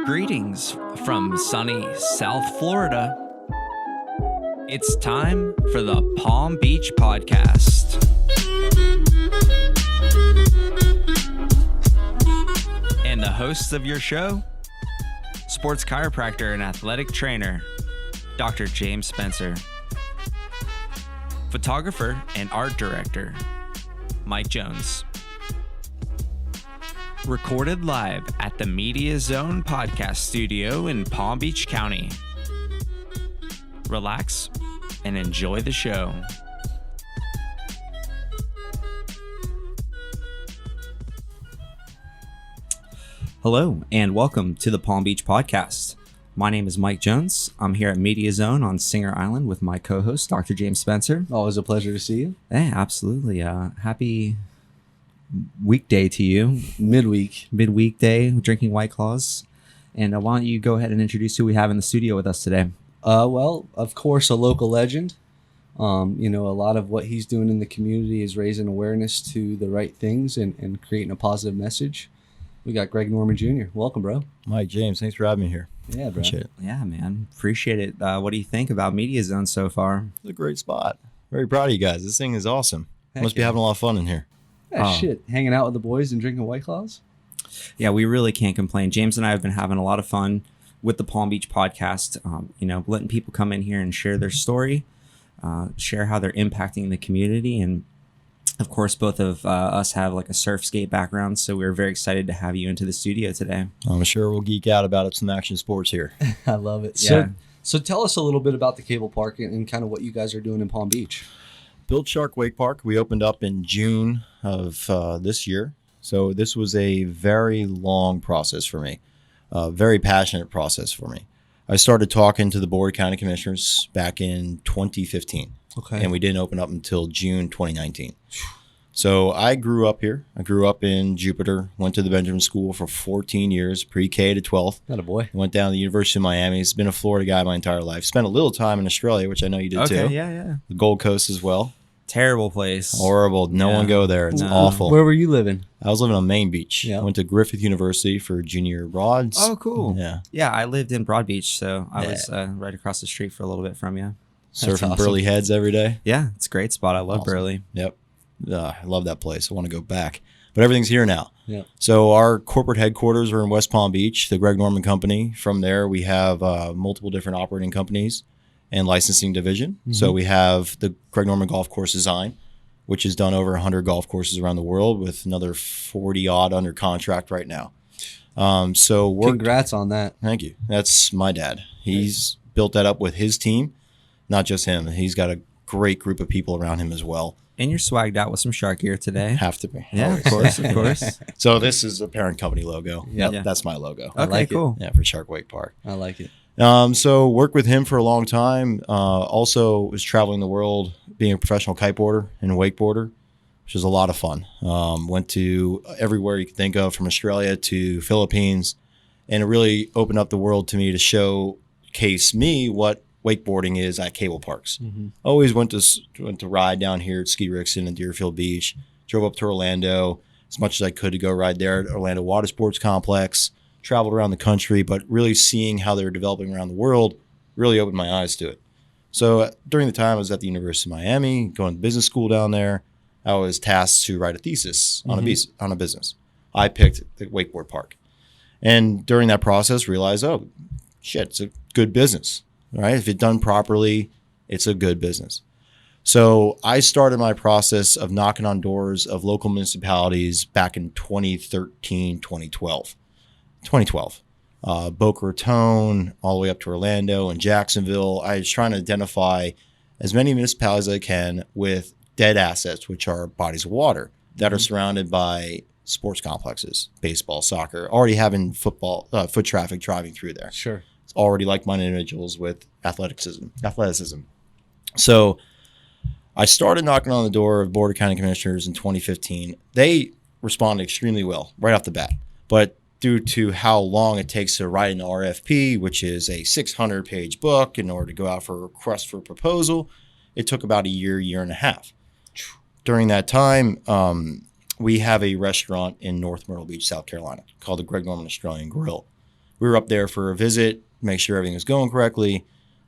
Greetings from sunny South Florida. It's time for the Palm Beach Podcast. And the hosts of your show, sports chiropractor and athletic trainer, Dr. James Spencer. Photographer and art director, Mike Jones. Recorded live at the Media Zone Podcast Studio in Palm Beach County. Relax and enjoy the show. Hello and welcome to the Palm Beach Podcast. My name is Mike Jones. I'm here at Media Zone on Singer Island with my co-host, Dr. James Spencer. Always a pleasure to see you. Hey, absolutely. Happy weekday to you. Midweek day, drinking White Claws. And why don't you go ahead and introduce who we have in the studio with us today? Well, of course, a local legend. A lot of what he's doing in the community is raising awareness to the right things and creating a positive message. We got Greg Norman Jr. Welcome, bro. Mike James, thanks for having me here. Yeah, bro. Appreciate it. Yeah, man. Appreciate it. What do you think about Media Zone so far? It's a great spot. Very proud of you guys. This thing is awesome. Must be having a lot of fun in here. Yeah, shit. Hanging out with the boys and drinking White Claws? Yeah, we really can't complain. James and I have been having a lot of fun with the Palm Beach Podcast, letting people come in here and share their story, share how they're impacting the community. And of course, both of us have like a surf skate background, so we're very excited to have you into the studio today. I'm sure we'll geek out about some action sports here. I love it. Yeah. So tell us a little bit about the cable park and kind of what you guys are doing in Palm Beach. Built Shark Wake Park. We opened up in June of this year. So this was a very long process for me, a very passionate process for me. I started talking to the Board of County Commissioners back in 2015. Okay. And we didn't open up until June 2019. So I grew up here. I grew up in Jupiter, went to the Benjamin School for 14 years, pre-K to 12th. Not a boy. Went down to the University of Miami. It's been a Florida guy my entire life. Spent a little time in Australia, which I know you did too. Yeah. The Gold Coast as well. Terrible place. Horrible. No one go there. It's awful. Where were you living? I was living on Main Beach. Yeah. I went to Griffith University for junior rods. Oh, cool. Yeah. Yeah, I lived in Broad Beach, so I was right across the street for a little bit from you. Surfing awesome. Burley Heads every day. Yeah, it's a great spot. I love Awesome. Burley. Yep. I love that place. I want to go back. But everything's here now. Yeah. So our corporate headquarters are in West Palm Beach, the Greg Norman Company. From there, we have multiple different operating companies and licensing division. Mm-hmm. So we have the Greg Norman Golf Course Design, which has done over 100 golf courses around the world with another 40 odd under contract right now. Congrats on that. Thank you. That's my dad. He's built that up with his team, not just him. He's got a great group of people around him as well. And you're swagged out with some shark gear today. Have to be. Yeah, Always. of course. So this is the parent company logo. Yep. Yeah, that's my logo. Okay, like cool. Yeah, for Shark Wake Park. I like it. So worked with him for a long time. Also was traveling the world, being a professional kiteboarder and wakeboarder, which was a lot of fun. Went to everywhere you could think of, from Australia to Philippines, and it really opened up the world to me to showcase me what wakeboarding is at cable parks. Mm-hmm. Always went to ride down here at Ski Rixon and Deerfield Beach. Drove up to Orlando as much as I could to go ride there at Orlando Water Sports Complex. Traveled around the country, but really seeing how they were developing around the world really opened my eyes to it. So during the time I was at the University of Miami, going to business school down there, I was tasked to write a thesis on a business. I picked the wakeboard park. And during that process, realized, oh, shit, it's a good business, right? If it's done properly, it's a good business. So I started my process of knocking on doors of local municipalities back in 2013, 2012. Boca Raton, all the way up to Orlando and Jacksonville. I was trying to identify as many municipalities as I can with dead assets, which are bodies of water that are surrounded by sports complexes, baseball, soccer, already having foot traffic driving through there. Sure. It's already like-minded individuals with athleticism. So I started knocking on the door of Board of County Commissioners in 2015. They responded extremely well right off the bat, but due to how long it takes to write an RFP, which is a 600-page book, in order to go out for a request for proposal, it took about a year and a half. During that time, we have a restaurant in North Myrtle Beach, South Carolina, called the Greg Norman Australian Grill. we were up there for a visit, make sure everything was going correctly.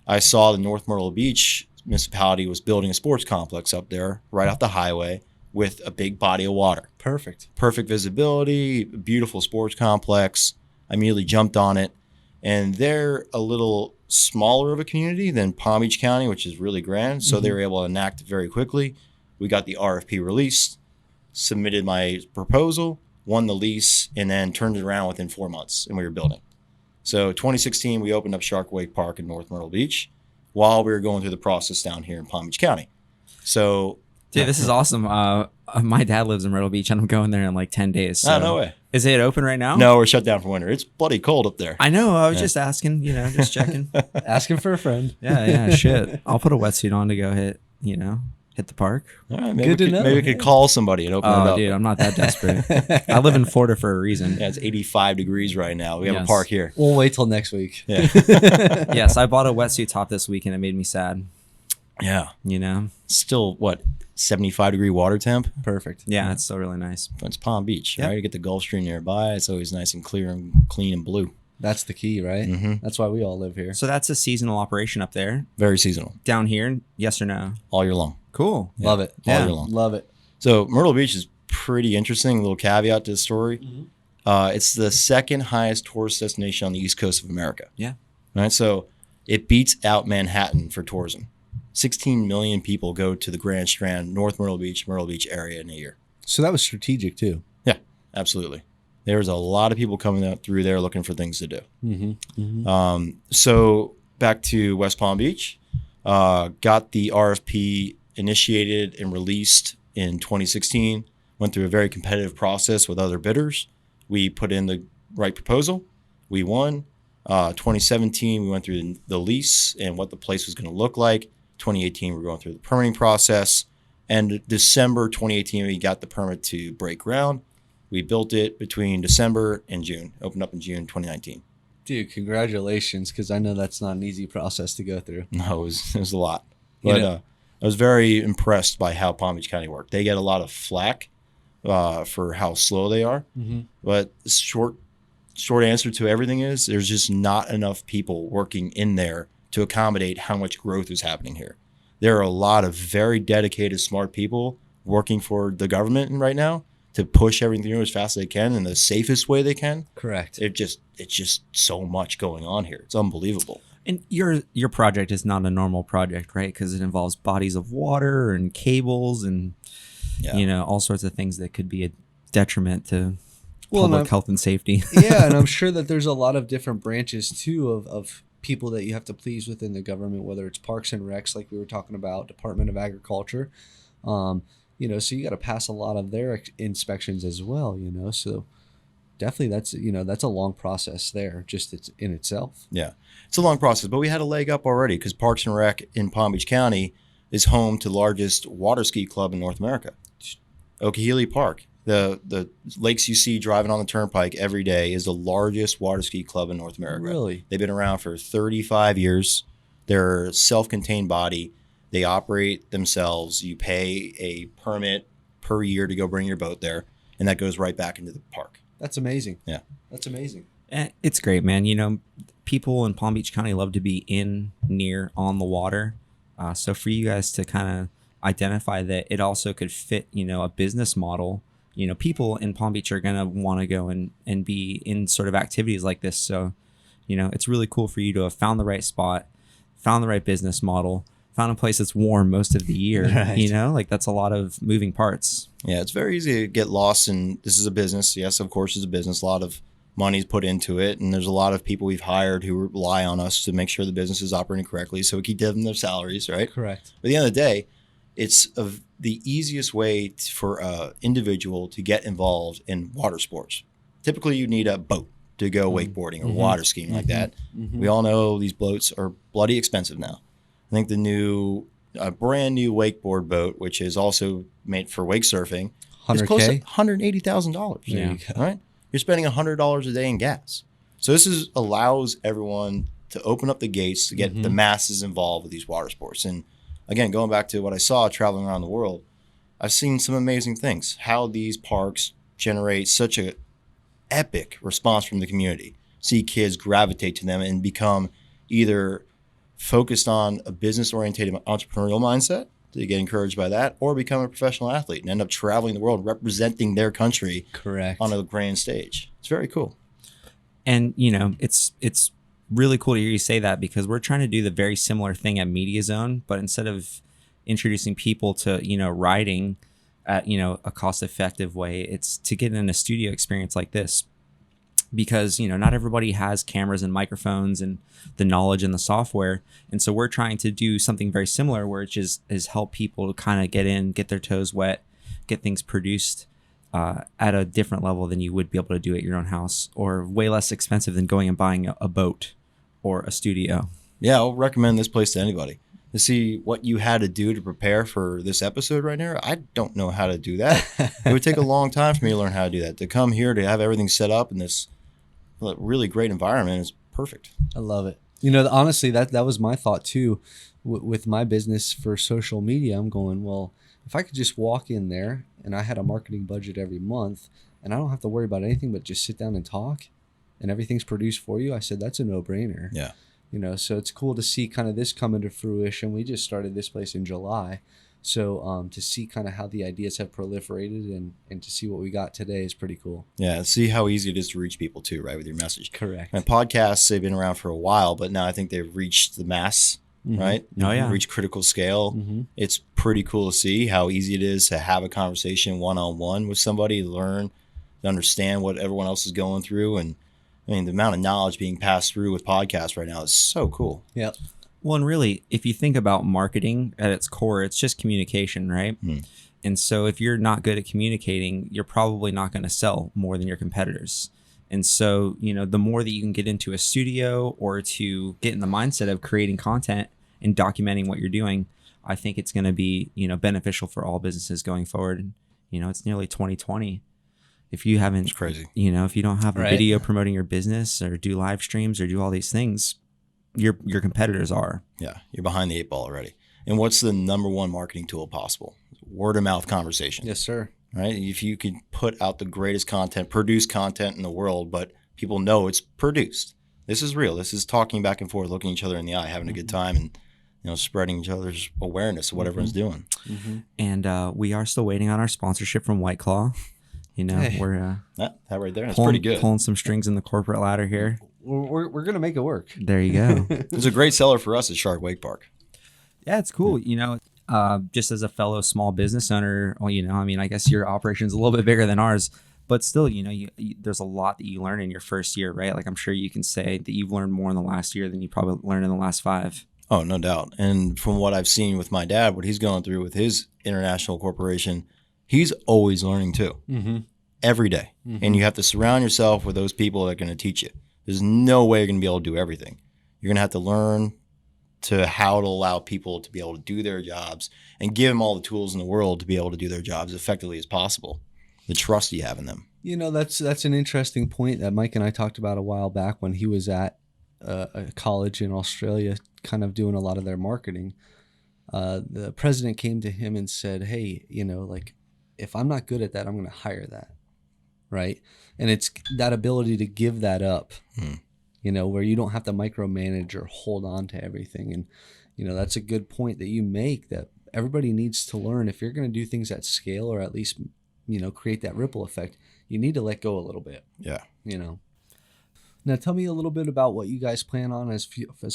I saw the North Myrtle Beach municipality was building a sports complex up there right off the highway with a big body of water. Perfect. Perfect visibility, beautiful sports complex. I immediately jumped on it. And they're a little smaller of a community than Palm Beach County, which is really grand. So they were able to enact it very quickly. We got the RFP released, submitted my proposal, won the lease, and then turned it around within 4 months, and we were building. So 2016, we opened up Shark Wake Park in North Myrtle Beach while we were going through the process down here in Palm Beach County. So, Dude, this is awesome. My dad lives in Myrtle Beach, and I'm going there in like 10 days. So. no way. Is it open right now? No, we're shut down for winter. It's bloody cold up there. I know. I was just asking, just checking. Asking for a friend. Yeah, shit. I'll put a wetsuit on to go hit the park. All right, Good to know. Maybe we could call somebody and open it up. Dude, I'm not that desperate. I live in Florida for a reason. Yeah, it's 85 degrees right now. We have a Yes. park here. We'll wait till next week. Yeah. Yes, I bought a wetsuit top this week, and it made me sad. Yeah. Still, 75-degree water temp? Perfect. Yeah, it's still really nice. It's Palm Beach, Yep. right? You get the Gulf Stream nearby. It's always nice and clear and clean and blue. That's the key, right? Mm-hmm. That's why we all live here. So that's a seasonal operation up there. Very seasonal. Down here, yes or no? All year long. Cool. Love it. All Yeah. year long. Love it. So Myrtle Beach is pretty interesting. A little caveat to the story. It's the second highest tourist destination on the east coast of America. Yeah. Right. So it beats out Manhattan for tourism. 16 million people go to the Grand Strand, North Myrtle Beach area in a year. So that was strategic too. Yeah, absolutely. There's a lot of people coming out through there looking for things to do. So back to West Palm Beach, got the RFP initiated and released in 2016, went through a very competitive process with other bidders. We put in the right proposal. We won. 2017, we went through the lease and what the place was going to look like. 2018, we're going through the permitting process. And December 2018, we got the permit to break ground. We built it between December and June, opened up in June 2019. Dude, congratulations, because I know that's not an easy process to go through. No, it was a lot. But I was very impressed by how Palm Beach County worked. They get a lot of flack for how slow they are. But the short answer to everything is there's just not enough people working in there to accommodate how much growth is happening here. There are a lot of very dedicated, smart people working for the government right now to push everything through as fast as they can in the safest way they can. Correct. It's just so much going on here. It's unbelievable. And your project is not a normal project, right? Because it involves bodies of water and cables and all sorts of things that could be a detriment to public health and safety. Yeah, and I'm sure that there's a lot of different branches too of people that you have to please within the government, whether it's Parks and Recs, like we were talking about, Department of Agriculture. So you got to pass a lot of their inspections as well. So definitely that's a long process there, just it's in itself. Yeah, it's a long process, but we had a leg up already because Parks and Rec in Palm Beach County is home to the largest water ski club in North America, Okeechobee Park. The lakes you see driving on the turnpike every day is the largest water ski club in North America. Really? They've been around for 35 years. They're a self-contained body. They operate themselves. You pay a permit per year to go bring your boat there, and that goes right back into the park. That's amazing. Yeah. That's amazing. It's great, man. People in Palm Beach County love to be near, on the water. So for you guys to kind of identify that it also could fit, a business model, people in Palm Beach are going to want to go and be in sort of activities like this. So, it's really cool for you to have found the right spot, found the right business model, found a place that's warm most of the year. Right. That's a lot of moving parts. Yeah, it's very easy to get lost in this is a business. Yes, of course, it's a business. A lot of money's put into it, and there's a lot of people we've hired who rely on us to make sure the business is operating correctly so we keep them their salaries, right? Correct. But at the end of the day, it's the easiest way for an individual to get involved in water sports. Typically, you need a boat to go wakeboarding or water skiing like that. We all know these boats are bloody expensive now. I think a brand new wakeboard boat, which is also made for wake surfing, is close to $180,000. Yeah. Right? You're spending $100 a day in gas. So this allows everyone to open up the gates to get the masses involved with these water sports. And again, going back to what I saw traveling around the world, I've seen some amazing things. How these parks generate such an epic response from the community. see kids gravitate to them and become either focused on a business-oriented entrepreneurial mindset, to get encouraged by that, or become a professional athlete and end up traveling the world representing their country Correct. on a grand stage. It's very cool. And it's really cool to hear you say that, because we're trying to do the very similar thing at Media Zone, but instead of introducing people to riding at a cost-effective way, it's to get in a studio experience like this, because not everybody has cameras and microphones and the knowledge and the software, and so we're trying to do something very similar, which is help people to kind of get their toes wet, get things produced at a different level than you would be able to do at your own house, or way less expensive than going and buying a boat or a studio. Yeah, I'll recommend this place to anybody. To see what you had to do to prepare for this episode right now, I don't know how to do that. It would take a long time for me to learn how to do that. To come here, to have everything set up in this really great environment is perfect. I love it. Honestly, that was my thought too. With my business for social media, I'm going, well, if I could just walk in there and I had a marketing budget every month and I don't have to worry about anything but just sit down and talk and everything's produced for you, I said, that's a no-brainer. Yeah. So it's cool to see kind of this come into fruition. We just started this place in July. So to see kind of how the ideas have proliferated and to see what we got today is pretty cool. Yeah, see how easy it is to reach people too, right, with your message. Correct. And podcasts, they've been around for a while, but now I think they've reached the mass, right? Oh, yeah. Reached critical scale. Mm-hmm. It's pretty cool to see how easy it is to have a conversation one-on-one with somebody, learn, to understand what everyone else is going through. And I mean, the amount of knowledge being passed through with podcasts right now is so cool. Yep. Well, and really, if you think about marketing at its core, it's just communication, right? And so if you're not good at communicating, you're probably not going to sell more than your competitors. And so, the more that you can get into a studio or to get in the mindset of creating content and documenting what you're doing, I think it's going to be, beneficial for all businesses going forward. And, it's nearly 2020. If you haven't, It's crazy. If you don't have a Right. video promoting your business or do live streams or do all these things, your competitors are. Yeah, you're behind the 8 ball already. And what's the number one marketing tool possible? Word of mouth conversation. Yes, sir. Right? If you could put out the greatest content, produce content in the world, but people know it's produced. This is real. This is talking back and forth, looking each other in the eye, having a good time, and spreading each other's awareness of what everyone's doing. Mm-hmm. And we are still waiting on our sponsorship from White Claw. Hey. We're That right there, that's pulling, pretty good. pulling some strings in the corporate ladder here. We're going to make it work. There you go. It's a great seller for us at Shark Wake Park. Yeah, it's cool. Just as a fellow small business owner, I guess your operation's a little bit bigger than ours, but still, there's a lot that you learn in your first year, right? Like I'm sure you can say that you've learned more in the last year than you probably learned in the last 5. Oh, no doubt. And from what I've seen with my dad, what he's going through with his international corporation, he's always learning too. Mm-hmm. Every day. Mm-hmm. And you have to surround yourself with those people that are going to teach you. There's no way you're going to be able to do everything. You're going to have to learn to how to allow people to be able to do their jobs and give them all the tools in the world to be able to do their jobs as effectively as possible. The trust you have in them. That's an interesting point that Mike and I talked about a while back when he was at a college in Australia, kind of doing a lot of their marketing. The president came to him and said, hey, if I'm not good at that, I'm going to hire that. Right. And it's that ability to give that up, where you don't have to micromanage or hold on to everything. And, that's a good point that you make, that everybody needs to learn. If you're going to do things at scale, or at least, create that ripple effect, you need to let go a little bit. Yeah. Now, tell me a little bit about what you guys plan on as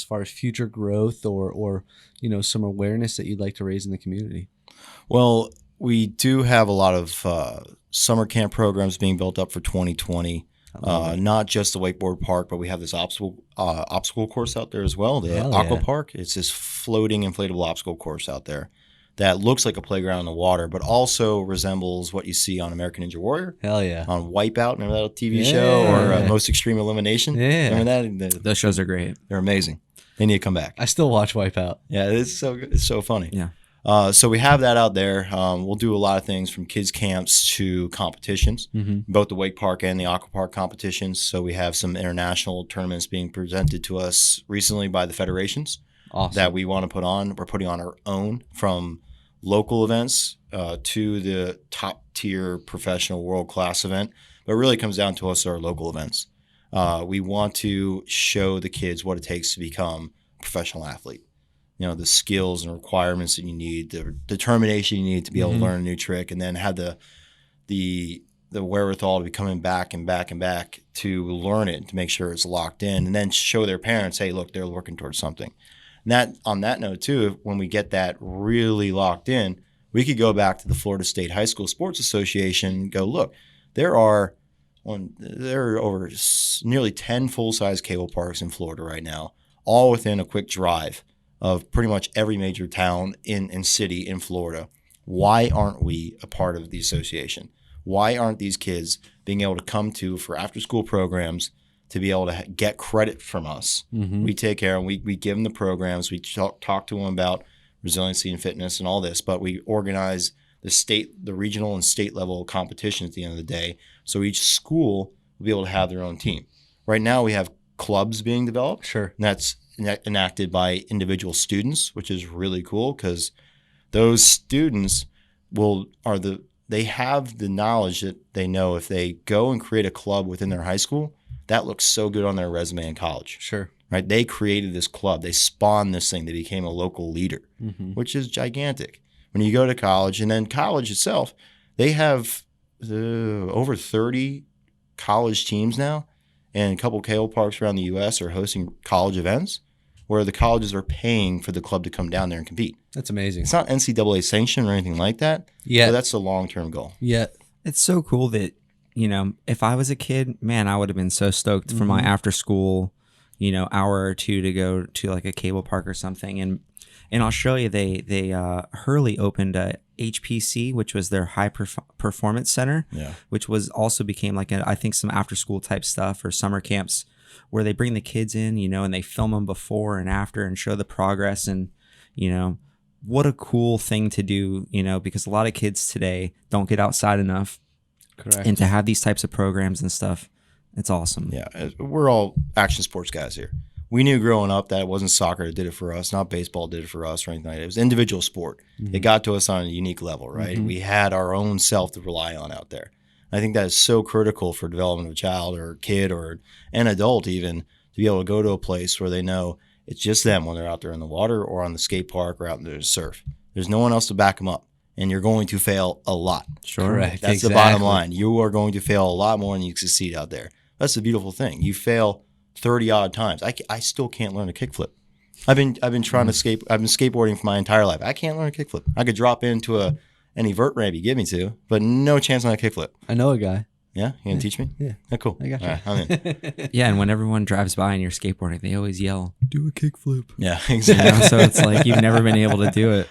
far as future growth or some awareness that you'd like to raise in the community. Well, we do have a lot of summer camp programs being built up for 2020. Not just the wakeboard park, but we have this obstacle course out there as well, the Aqua Park. It's this floating inflatable obstacle course out there that looks like a playground in the water, but also resembles what you see on American Ninja Warrior. Hell yeah. On Wipeout, remember that TV show? Or Most Extreme Elimination? Yeah. Remember that? Those shows are great. They're amazing. They need to come back. I still watch Wipeout. Yeah, it's so good. It's so funny. Yeah. So we have that out there. We'll do a lot of things from kids camps to competitions, both the Wake Park and the Aqua Park competitions. So we have some international tournaments being presented to us recently by the federations that we want to put on. We're putting on our own, from local events to the top tier professional world class event. But it really comes down to us, our local events. We want to show the kids what it takes to become a professional athlete. You know, the skills and requirements that you need, the determination you need to be able to learn a new trick, and then have the wherewithal to be coming back and back and back to learn it, to make sure it's locked in, and then show their parents, hey, look, they're working towards something. And that, on that note too, when we get that really locked in, we could go back to the Florida State High School Sports Association and go, look, there are over nearly 10 full-size cable parks in Florida right now, all within a quick drive of pretty much every major town in city in Florida. Why aren't we a part of the association? Why aren't these kids being able to come to for after-school programs to be able to get credit from us? We take care and we give them the programs. We talk to them about resiliency and fitness and all this, but we organize the regional and state level competitions at the end of the day. So each school will be able to have their own team. Right now we have clubs being developed. Sure. And that's enacted by individual students, which is really cool because those students they have the knowledge that they know if they go and create a club within their high school, that looks so good on their resume in college. Sure. Right? They created this club. They spawned this thing. They became a local leader, which is gigantic. When you go to college, and then college itself, they have over 30 college teams now, and a couple cable parks around the U.S. are hosting college events where the colleges are paying for the club to come down there and compete. That's amazing. It's not NCAA sanctioned or anything like that. Yeah. But that's the long-term goal. Yeah. It's so cool that, you know, if I was a kid, man, I would have been so stoked for my after school, you know, hour or two to go to like a cable park or something. And in Australia, they Hurley opened a HPC, which was their high performance center, which was also became like I think some after school type stuff or summer camps where they bring the kids in, you know, and they film them before and after and show the progress. And, you know, what a cool thing to do, you know, because a lot of kids today don't get outside enough. Correct. And to have these types of programs and stuff, it's awesome. Yeah, we're all action sports guys here. We knew growing up that it wasn't soccer that did it for us, not baseball did it for us or anything like that. It was individual sport. It got to us on a unique level, right? We had our own self to rely on out there. I think that is so critical for development of a child or a kid or an adult even to be able to go to a place where they know it's just them when they're out there in the water or on the skate park or out there to surf. There's no one else to back them up, and you're going to fail a lot. Sure. Correct. That's the bottom line. You are going to fail a lot more than you succeed out there. That's the beautiful thing. You fail 30 odd times. I still can't learn a kickflip. I've been trying to I've been skateboarding for my entire life. I can't learn a kickflip. I could drop into any vert ramp you give me to, but no chance on a kickflip. I know a guy. Yeah, you gonna teach me? Yeah. Yeah, cool. I got you. All right, I'm in. Yeah, and when everyone drives by and you're skateboarding, they always yell, "Do a kickflip." Yeah, You exactly. know, so it's like you've never been able to do it.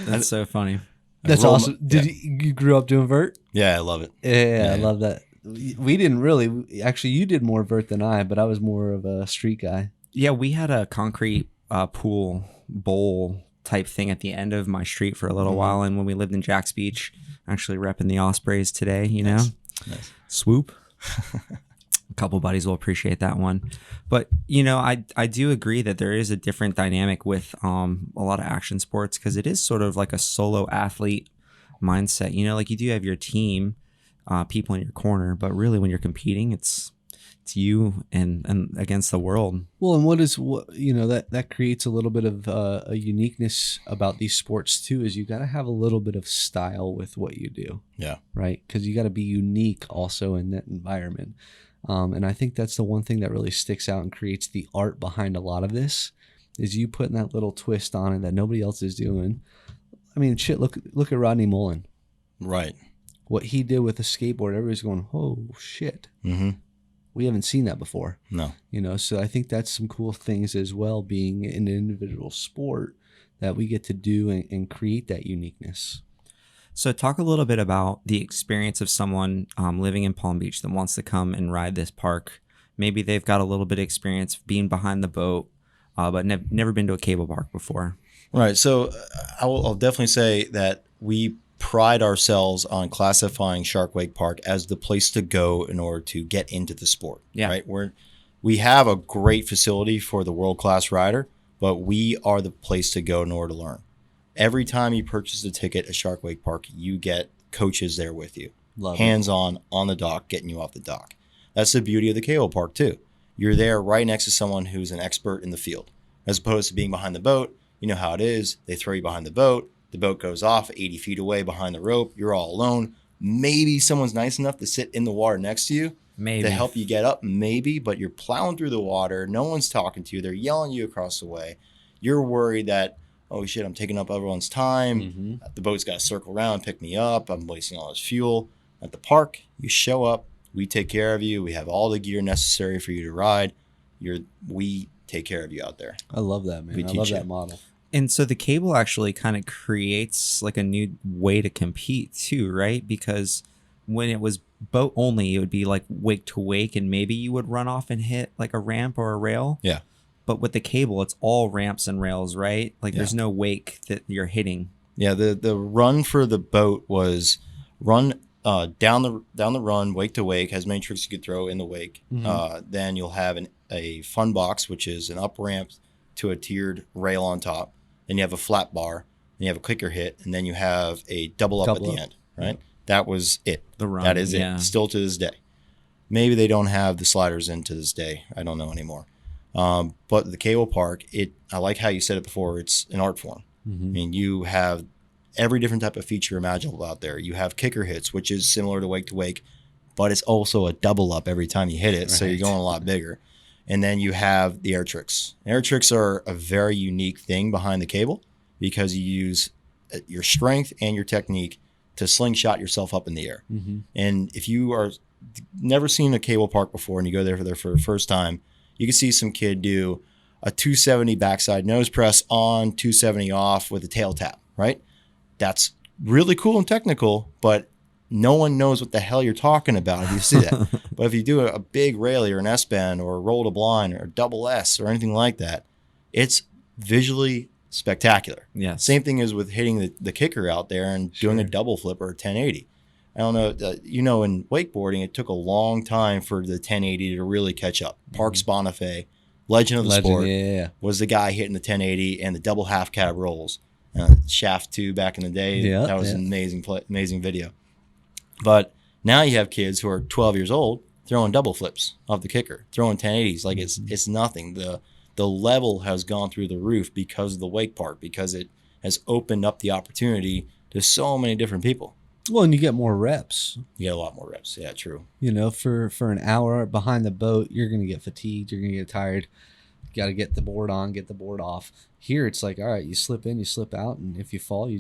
That's so funny. That's awesome. Did you grew up doing vert? Yeah, I love it. Yeah, I love that. We didn't really. Actually, you did more vert than I, but I was more of a street guy. Yeah, we had a concrete pool bowl type thing at the end of my street for a little while, and when we lived in Jack's Beach, actually repping the Ospreys today, you know, Nice. swoop. A couple buddies will appreciate that one, but you know, I do agree that there is a different dynamic with a lot of action sports because it is sort of like a solo athlete mindset. You know, like you do have your team, people in your corner, but really when you're competing, it's you and against the world. Well, and that creates a little bit of a uniqueness about these sports too. Is you got to have a little bit of style with what you do. Yeah. Right, because you got to be unique also in that environment. And I think that's the one thing that really sticks out and creates the art behind a lot of this is you putting that little twist on it that nobody else is doing. I mean, shit, look at Rodney Mullen. Right. What he did with a skateboard, everybody's going, oh, shit. Mm-hmm. We haven't seen that before. No. You know, so I think that's some cool things as well, being an individual sport that we get to do and create that uniqueness. So talk a little bit about the experience of someone living in Palm Beach that wants to come and ride this park. Maybe they've got a little bit of experience being behind the boat, but never been to a cable park before. Right. So I'll definitely say that we pride ourselves on classifying Shark Wake Park as the place to go in order to get into the sport. Yeah. Right. We have a great facility for the world-class rider, but we are the place to go in order to learn. Every time you purchase a ticket at Shark Wake Park, you get coaches there with you. Love hands-on, on the dock, getting you off the dock. That's the beauty of the cable park too. You're there right next to someone who's an expert in the field, as opposed to being behind the boat. You know how it is. They throw you behind the boat goes off 80 feet away behind the rope. You're all alone. Maybe someone's nice enough to sit in the water next to you to help you get up, maybe, but you're plowing through the water. No one's talking to you. They're yelling you across the way. You're worried that, oh shit, I'm taking up everyone's time. The boat's got to circle around and pick me up. I'm wasting all this fuel. At the park, you show up. We take care of you. We have all the gear necessary for you to ride. We take care of you out there. I love that, man. I love that model. And so the cable actually kind of creates like a new way to compete too, right? Because when it was boat only, it would be like wake to wake, and maybe you would run off and hit like a ramp or a rail. Yeah. But with the cable, it's all ramps and rails, right? Like there's no wake that you're hitting. Yeah. The run for the boat was run down the run, wake to wake, has many tricks you could throw in the wake. Then you'll have a fun box, which is an up ramp to a tiered rail on top. Then you have a flat bar, then you have a kicker hit, and then you have a double up at the end, right? Yeah. That was it. The run. That is it. Still to this day. Maybe they don't have the sliders in to this day. I don't know anymore. But the cable park, I like how you said it before. It's an art form. I mean, you have every different type of feature imaginable out there. You have kicker hits, which is similar to wake, but it's also a double up every time you hit it. Right. So you're going a lot bigger. And then you have the air tricks. Air tricks are a very unique thing behind the cable because you use your strength and your technique to slingshot yourself up in the air. And if you are never seen a cable park before and you go there for the first time, you can see some kid do a 270 backside nose press on, 270 off with a tail tap, right? That's really cool and technical, but no one knows what the hell you're talking about if you see that. But if you do a big railie or an S-bend or a roll to blind or a double S or anything like that, it's visually spectacular. Yeah. Same thing as with hitting the kicker out there and doing a double flip or a 1080. I don't know, in wakeboarding, it took a long time for the 1080 to really catch up. Parks Bonifay, legend of the sport, was the guy hitting the 1080 and the double half cab rolls. Shaft 2 back in the day. That was an amazing video. But now you have kids who are 12 years old throwing double flips off the kicker, throwing 1080s like it's nothing. The level has gone through the roof because of the wake park, because it has opened up the opportunity to so many different people. Well, and you get more reps. You get a lot more reps. Yeah, true. For an hour behind the boat, you're going to get fatigued. You're going to get tired. You got to get the board on, get the board off. Here, it's like, all right, you slip in, you slip out, and if you fall,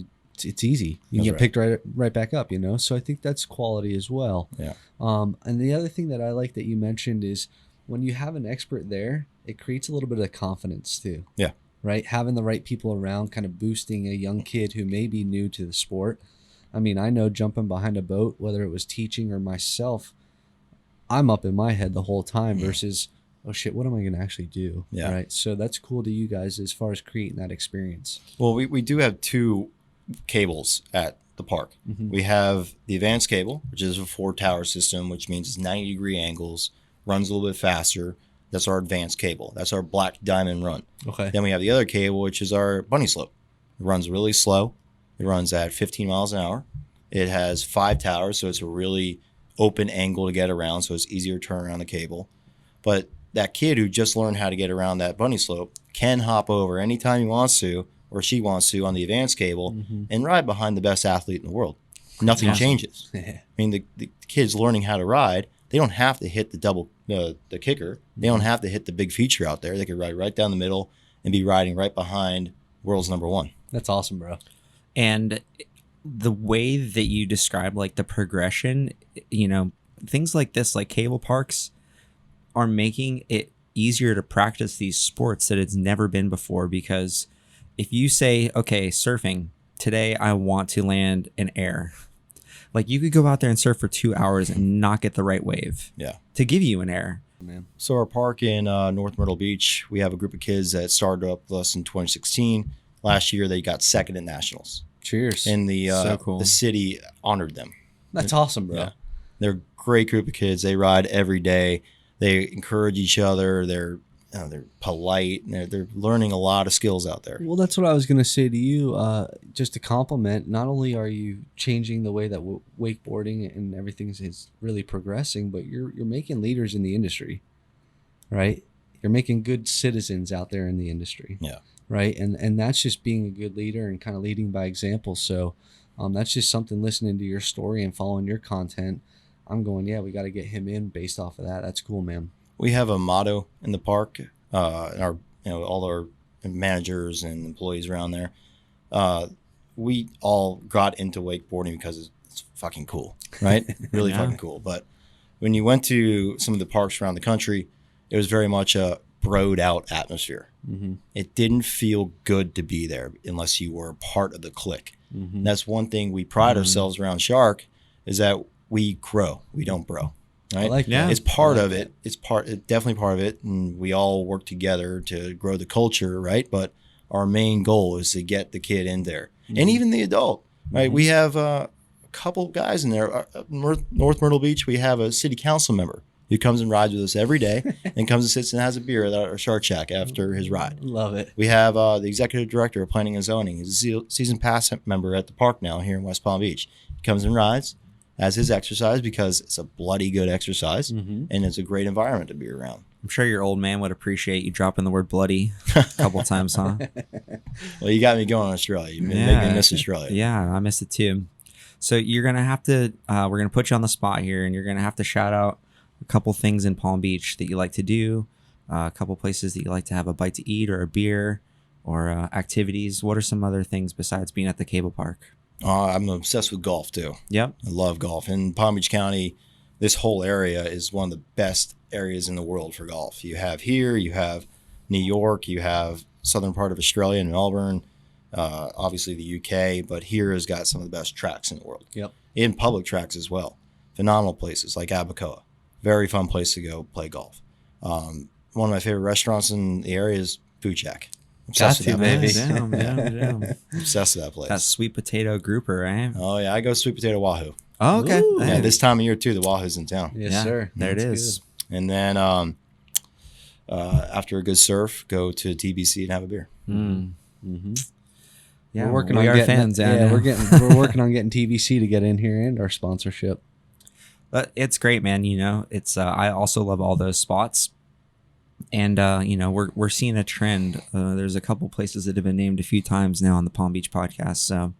it's easy. You get picked right back up, So I think that's quality as well. Yeah. And the other thing that I like that you mentioned is when you have an expert there, it creates a little bit of confidence too. Yeah. Right? Having the right people around, kind of boosting a young kid who may be new to the sport. I mean, I know jumping behind a boat, whether it was teaching or myself, I'm up in my head the whole time versus, oh shit, what am I going to actually do? Yeah. Right. So that's cool to you guys as far as creating that experience. Well, we do have two cables at the park. We have the advanced cable, which is a 4-tower system, which means it's 90-degree angles, runs a little bit faster. That's our advanced cable. That's our black diamond run. Okay. Then we have the other cable, which is our bunny slope. It runs really slow. It runs at 15 miles an hour. It has 5 towers, so it's a really open angle to get around, so it's easier to turn around the cable. But that kid who just learned how to get around that bunny slope can hop over anytime he wants to, or she wants to, on the advanced cable and ride behind the best athlete in the world. Nothing changes. I mean, the kids learning how to ride, they don't have to hit the kicker. They don't have to hit the big feature out there. They could ride right down the middle and be riding right behind world's number one. That's awesome, bro. And the way that you describe like the progression, things like this, like cable parks, are making it easier to practice these sports that it's never been before. Because if you say, okay, surfing, today I want to land an air. Like you could go out there and surf for 2 hours and not get the right wave to give you an air. Man. So our park in North Myrtle Beach, we have a group of kids that started up with us in 2016. Last year, they got second at nationals. Cheers. And So cool. the city honored them. That's awesome, bro. Yeah. They're a great group of kids. They ride every day. They encourage each other. They're they're polite. And they're learning a lot of skills out there. Well, that's what I was going to say to you. Just to compliment, not only are you changing the way that wakeboarding and everything is really progressing, but you're making leaders in the industry, right? You're making good citizens out there in the industry. Yeah. Right. And that's just being a good leader and kind of leading by example. So that's just something, listening to your story and following your content, I'm going, yeah, we got to get him in based off of that. That's cool, man. We have a motto in the park. All our managers and employees around there, we all got into wakeboarding because it's fucking cool, right? Really fucking cool. But when you went to some of the parks around the country, it was very much a broed out atmosphere. Mm-hmm. It didn't feel good to be there unless you were a part of the clique. Mm-hmm. And that's one thing we pride ourselves around Shark, is that we grow, we don't bro. Right? I like that. It's part of it. It's definitely part of it, and we all work together to grow the culture, right? But our main goal is to get the kid in there, and even the adult, right? Mm-hmm. We have a couple guys in there. North Myrtle Beach, we have a city council member who comes and rides with us every day, and comes and sits and has a beer at our Shark Shack after his ride. Love it. We have the executive director of planning and zoning. He's a season pass member at the park now here in West Palm Beach. He comes and rides as his exercise because it's a bloody good exercise, and it's a great environment to be around. I'm sure your old man would appreciate you dropping the word bloody a couple times, huh? Well, you got me going on Australia. You make me miss Australia. Yeah, I miss it too. So you're going to have to, we're going to put you on the spot here, and you're going to have to shout out a couple things in Palm Beach that you like to do, a couple places that you like to have a bite to eat or a beer or activities. What are some other things besides being at the cable park? I'm obsessed with golf too. Yep. I love golf. In Palm Beach County, this whole area is one of the best areas in the world for golf. You have New York, you have southern part of Australia and Melbourne, obviously the UK, but here has got some of the best tracks in the world. Yep. In public tracks as well. Phenomenal places like Abacoa. Very fun place to go play golf. One of my favorite restaurants in the area is Food Shack. Obsessed with that baby. Damn. Obsessed with that place. That sweet potato grouper, right? Oh yeah, I go sweet potato wahoo. Oh, okay. Ooh. Yeah, this time of year too, the wahoo's in town. Yes, Yeah, sir. There it That's is. And then after a good surf, go to TBC and have a beer. Mm. good. Mm-hmm. Yeah, We're working we on are getting fans. we're working on getting TBC to get in here and our sponsorship. But it's great, man. You know, it's I also love all those spots, and you know, we're seeing a trend. There's a couple places that have been named a few times now on the Palm Beach podcast. So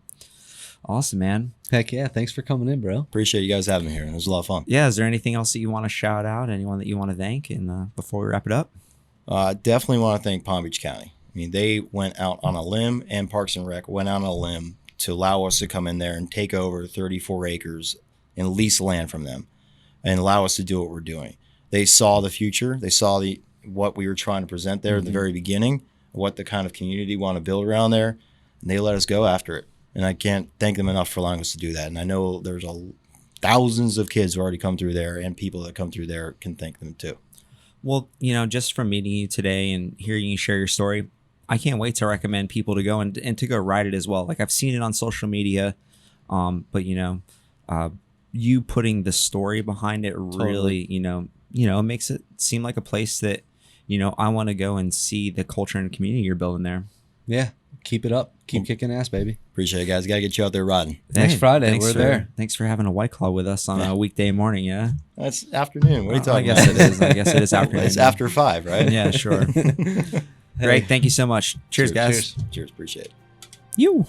awesome, man. Heck yeah! Thanks for coming in, bro. Appreciate you guys having me here. It was a lot of fun. Yeah. Is there anything else that you want to shout out? Anyone that you want to thank? And before we wrap it up, Definitely want to thank Palm Beach County. I mean, they went out on a limb, and Parks and Rec went out on a limb to allow us to come in there and take over 34 acres and lease land from them and allow us to do what we're doing. They saw the future. They saw what we were trying to present there at the very beginning, what the kind of community we want to build around there, and they let us go after it. And I can't thank them enough for allowing us to do that. And I know there's thousands of kids who already come through there, and people that come through there can thank them too. well, you know, just from meeting you today and hearing you share your story, I can't wait to recommend people to go and to go ride it as well. Like I've seen it on social media, but you know, you putting the story behind it really, you know, it makes it seem like a place that, you know, I want to go and see the culture and community you're building there. Yeah, keep it up. Keep kicking ass, baby. Appreciate it, guys. Got to get you out there riding. Next Friday, thanks we're for- there. Thanks for having a White Claw with us on a weekday morning. Yeah, That's afternoon. What are you talking I guess about? it is. I guess it is afternoon. It's after 5, right? Yeah, sure. Great. Thank you so much. Cheers, guys. Cheers. Cheers. Appreciate it. You.